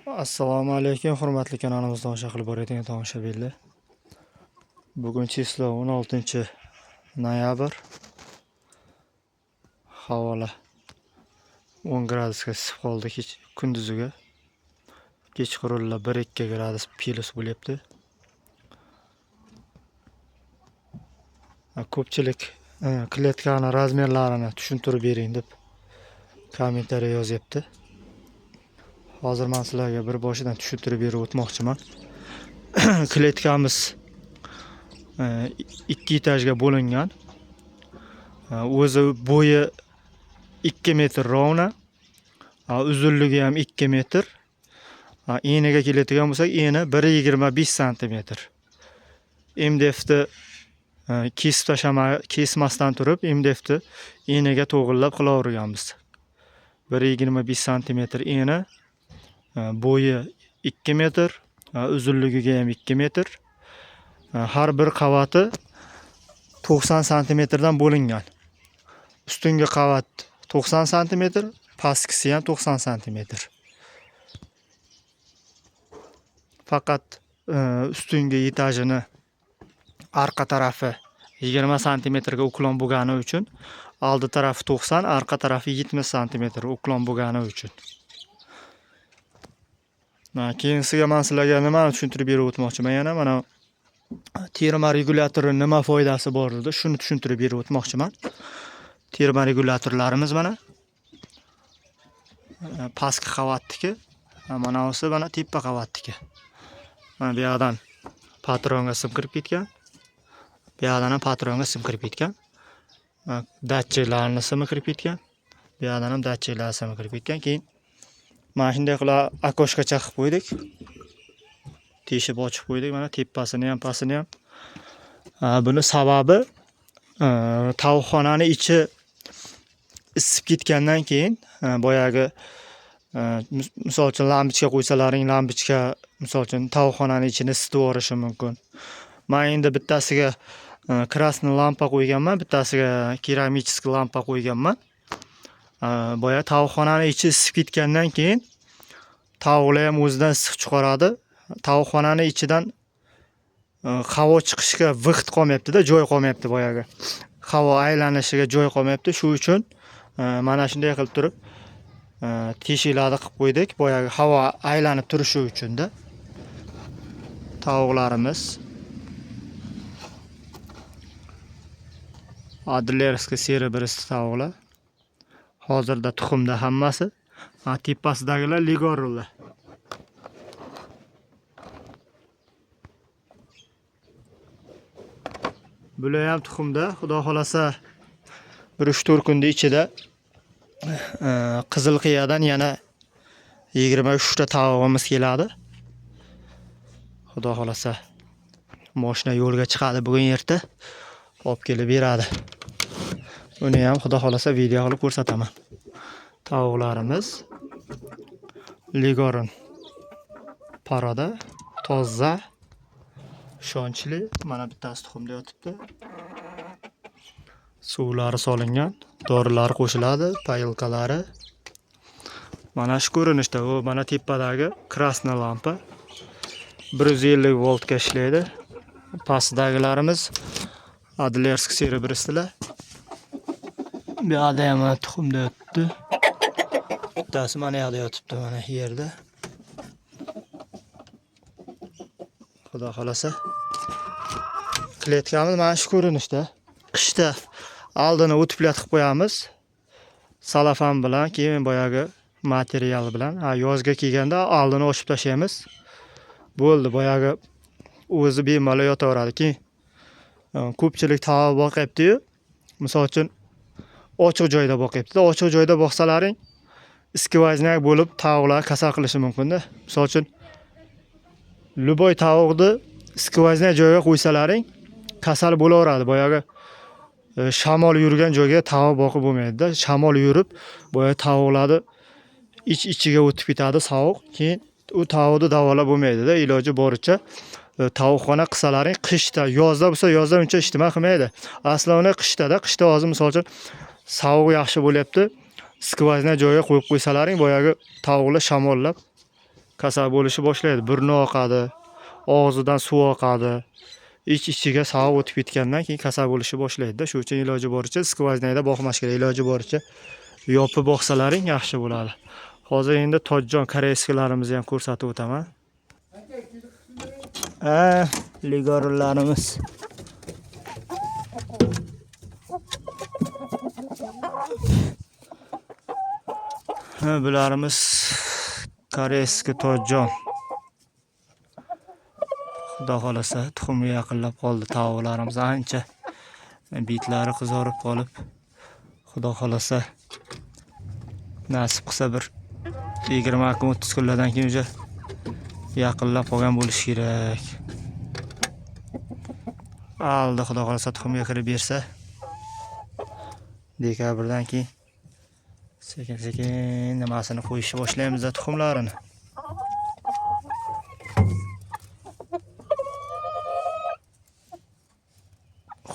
Assalomu alaykum, hurmatli kanalimizda tomosha qilib borayotgan tomoshabinlar. Bugun chislo 16-noyabr. Havola 10 gradusga isib qoldi kunduziga. Kechqurunlar 1-2 gradus plus bo'lyapti. Ko'pchilik kletkani razmerlarini tushuntirib bering deb kommentariy yozyapti. Hozir men sizlarga bir boshidan tushuntirib berib o'tmoqchiman. Kletkamiz 2 etajga bo'lingan. O'zi bo'yi 2 metr rovna, uzunligi ham 2 metr. Eniga keladigan bo'lsak, eni 1,25 sm. MDFni kesmasdan turib, MDFni eniga to'g'rilab qilaverganmiz. 1,25 sm eni, bo'yi 2 metr, uzunligiga ham 2 metr. Har bir qavati 90 sm dan bo'lingan. Ustungi qavat 90 sm, pastkisi ham 90 sm. Faqat ustungi etajini arqa tarafi 20 sm ga uklon bo'lgani uchun, oldi tarafi 90, arqa tarafi 70 sm uklon bo'lgani uchun. Keyinsiga men sizlarga nimani tushuntirib berib o'tmoqchiman. Yana mana terma regulyatori nima foydasi bor edi, shuni tushuntirib berib o'tmoqchiman. Terma regulyatorlarimiz mana pastki qavatniki, mana o'si mana tepa qavatniki. Mana bu yerdan patronga sim kirib ketgan. Bu yerdan ham patronga sim kirib ketgan. Datchiklarning simi kirib ketgan. Bu yerdan ham datchiklar simi kirib ketgan. Keyin mana shunday qilib akoshkacha qilib qo'ydik. Teshib ochib qo'ydik. Mana tepasini ham, pastini ham. Buni sababi tovuqxonaning ichi isib ketgandan keyin boyagi misol uchun lampochka qo'ysalaring, lampochka misol uchun tovuqxonaning ichini isitib yuborishi mumkin. Men endi bittasiga krasniy lampa qo'yganman, bittasiga keramichniy lampa qo'yganman. Boya tovuqxonaning ichi isib ketgandan keyin tovuqlar ham o'zidan issiq chiqaradi. Tovuqxonaning ichidan havo chiqishga vaqt qolmayapti-da, joy qolmayapti boyaga. Havo aylanishiga joy qolmayapti. Shu uchun mana shunday qilib turib teshiklarni qilib qo'ydik, boyaga havo aylanib turishi uchun-da. Tovuqlarimiz Adlerskiy serebrist tovuqlar. Hozirda tuxumda hammasi. Tepasidagilar ligorlar. Bular ham tuxumda. Xudo xolasa 1-4 kunda ichida Qizilqiyadan yana 23 ta tavog'imiz keladi. Xudo xolasa mashina yo'lga chiqadi bugun erta. Olib kelib beradi. Uni ham xudo xolasa video qilib ko'rsataman. Tovuqlarimiz Ligorin paroda, toza, ishonchli. Mana bittasi tuxumda yotibdi. Suvlari solingan, dorilar qo'shiladi, payilkalari. Mana shu ko'rinishda, u mana tepadagi krasniy lampa 150 voltga ishlaydi. Pastdagilarimiz Adlerskiy serebristlar. Bu yerda ham tuxumda yotibdi. Bittasi mana yerda yotibdi, mana yerda. Xudo xolasa kletkamiz mana shu ko'rinishda. Qishda oldini o'tiblatib qo'yamiz. Salafan bilan, keyin boyagi material bilan. Yozga kelganda oldini ochib tashlaymiz. Bo'ldi, boyagi o'zi bemalol yotaveradi. Keyin ko'pchilik tovuq boqyapti-yu. Misol uchun ochiq joyda boqyapti-da. Ochiq joyda boqsalaring iskivaznak bo'lib tovuqlar kasal qilishi mumkin-da. Misol uchun luboy tovuqni iskivaznak joyga qo'ysalaring kasal bo'laveradi. Boyagi shamol yurgan joyga tovuq boqib bo'lmaydi-da. Shamol yurib, boya tovuqlarni ichiga o'tib ketadi sovuq. Keyin u tovuqni davolab bo'lmaydi-da. Iloji boricha tovuqxona qilsalaring qishda, yozda bo'lsa yozda uncha ishtima qilmaydi. Aslida qishda-da, qishda hozir misol uchun sovuq yaxshi bo'lyapti. Skvoznak joyga qo'yib qo'ysalaring, boyagi tovuqlar shamollab kasal bo'lishni boshlaydi. Burni oqadi, og'zidan suv oqadi. İç-ichiga sog'ib o'tib ketgandan keyin kasal bo'lishni boshlaydi-da. Shuning uchun iloji boricha skvoznayda boqmash kerak. Iloji boricha yopib boqsalaring yaxshi bo'ladi. Hozir endi tojjon koreyskilarimizni ham ko'rsatib o'taman. Ligorlarimiz. Bularimiz koreyski tojjon. Xudo xolasa tuxumga yaqinlab qoldi tovuqlarimiz ancha. Bitlari qizarib qolib, xudo xolasa nasib qilsa bir 20 kun 30 kunlardan keyin o'sha yaqinlab qolgan bo'lish kerak. Aldi xudo xolasa tuxumga kirib bersa, dekabrdan keyin sekin-sekin nimasini qo'yishni boshlaymiz tuxumlarini.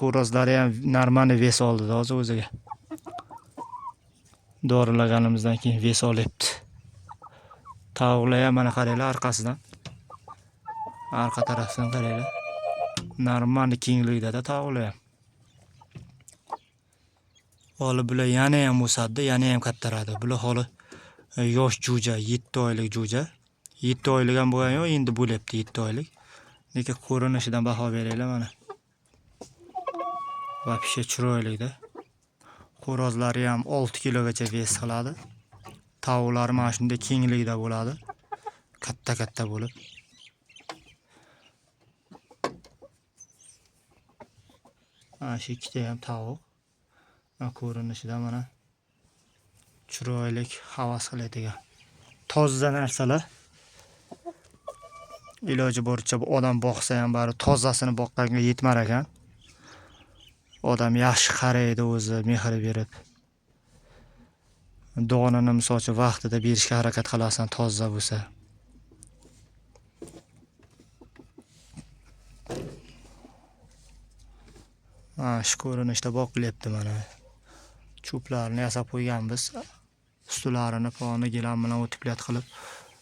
Xo'rozlari ham normali ves oldi hozir o'ziga. Dorilaganimizdan keyin ves olyapti. Tavuqlar ham mana qaranglar orqasidan. Arqa tarafdan qaranglar. Normal kenglikda tavuqlar ham. Holi bular yana ham o'sadi, yana ham kattaradi. Bular holi yosh jo'ja, 7 oylik jo'ja. 7 oylik ham bo'lgan yo'q, endi bo'lyapti 7 oylik. Lekin ko'rinishidan baho beraylar mana. Vapshe chiroyli-da. Xo'rozlari ham 6 kilogacha ves qiladi. Tavuqlari mana shunday kenglikda bo'ladi. Katta-katta bo'lib. Mana shu ikkita ham tavuq. Ko'rinishidan mana chiroyli, havas qiladigan toza narsalar. Iloji boricha bu odam boqsa ham bari tozasini boqqanga yetmar ekan. Odam yaxshi qaraydi o'zi, mehr berib. Donini misol uchun vaqtida berishga harakat qilasan toza bo'lsa. Shu ko'rinishda boqilyapti mana. Cho'plarni yasab qo'yganmiz. Ustularini poni gilam bilan o'tiblat qilib,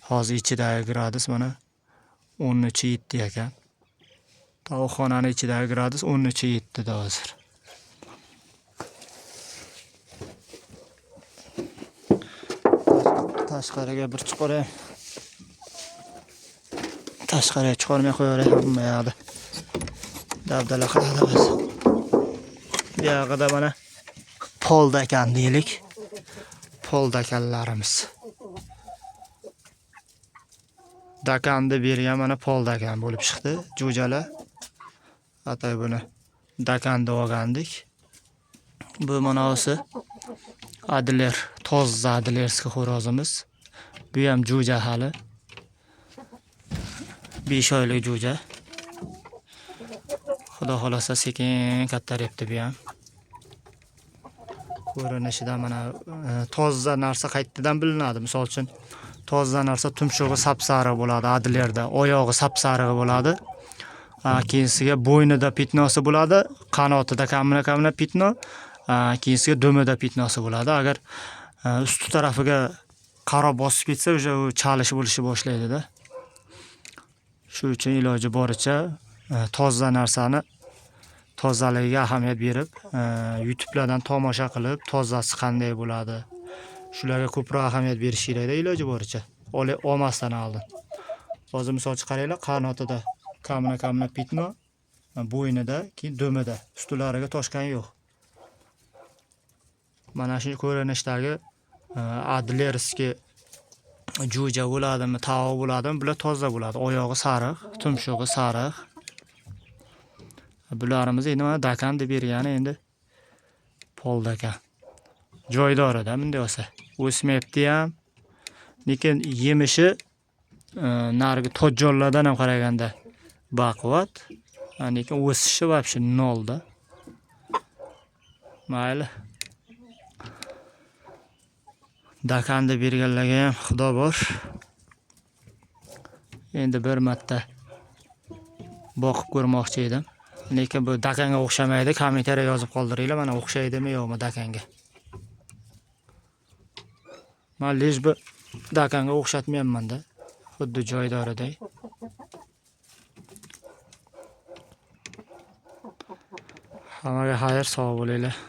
hozir ichidagi gradus mana 13.7 ekan. Tovuqxonaning ichidagi gradus 13.7 da hozir. Tashqariga bir chiqaray. Tashqariga chiqarmay qo'yaveray hamma yoqda. Dabdala qiladi biz. Bu yoqda mana poldakan deylik. Poldakanlarimiz. Dakanni bergan mana poldakan bo'lib chiqdi. Jo'jalar. Atay buni dakanda olgandik. Bu mana o'si Adler, toza Adlerski xo'rozimiz. Bu ham jo'ja hali. 5 oylik jo'ja. Xudo xolasa sekin kattaryapti bu ham. Ko'rinishidan mana toza narsa qaytadan bilinadi. Misol uchun toza narsa tumshug'i sapsariq bo'ladi Adlerda, oyog'i sapsariq bo'ladi. Keyinsiga bo'ynida pitnosi bo'ladi, qanotida kamina pitno, keyinsiga dumida pitnosi bo'ladi. Agar usti tarafiga qaro bosib ketsa, o'sha chalish bo'lishni boshlaydi-da. Shuning uchun iloji boricha toza narsani tozaligiga ahamiyat berib, YouTube'lardan tomosha qilib, tozasi qanday bo'ladi, shularga ko'proq ahamiyat berish kerak-da iloji boricha. Olmasdan oldin. Hozir misol uchun qaranglar, qanotida kamina pitno, bo'ynida, keyin dumida, ustilariga toshgan yo'q. Mana shu ko'rinishdagi Adlerski jo'ja bo'ladimi, tavuq bo'ladimi, bular toza bo'ladi. Oyog'i sariq, tumshug'i sariq. Bularimiz endi mana dakan deb bergani endi poldakan. Joydorida bunday bo'lsa. O'smayapti ham. Lekin yemishi narigi tojjonlardan ham qaraganda baquvvat. Lekin o'sishi vobshe nolda. Mayli. Dakanda berganlarga ham xudo bor. Endi bir marta boqib ko'rmoqchi edim. Lekin bu dakanga o'xshamaydi. Kommentariya yozib qoldiringlar, mana o'xshaydimi yo'qmi dakanga. Men lej bu dakanga o'xshatmayapman-da. Xuddi joydoriday. Hammaga xayr, sog' bo'linglar.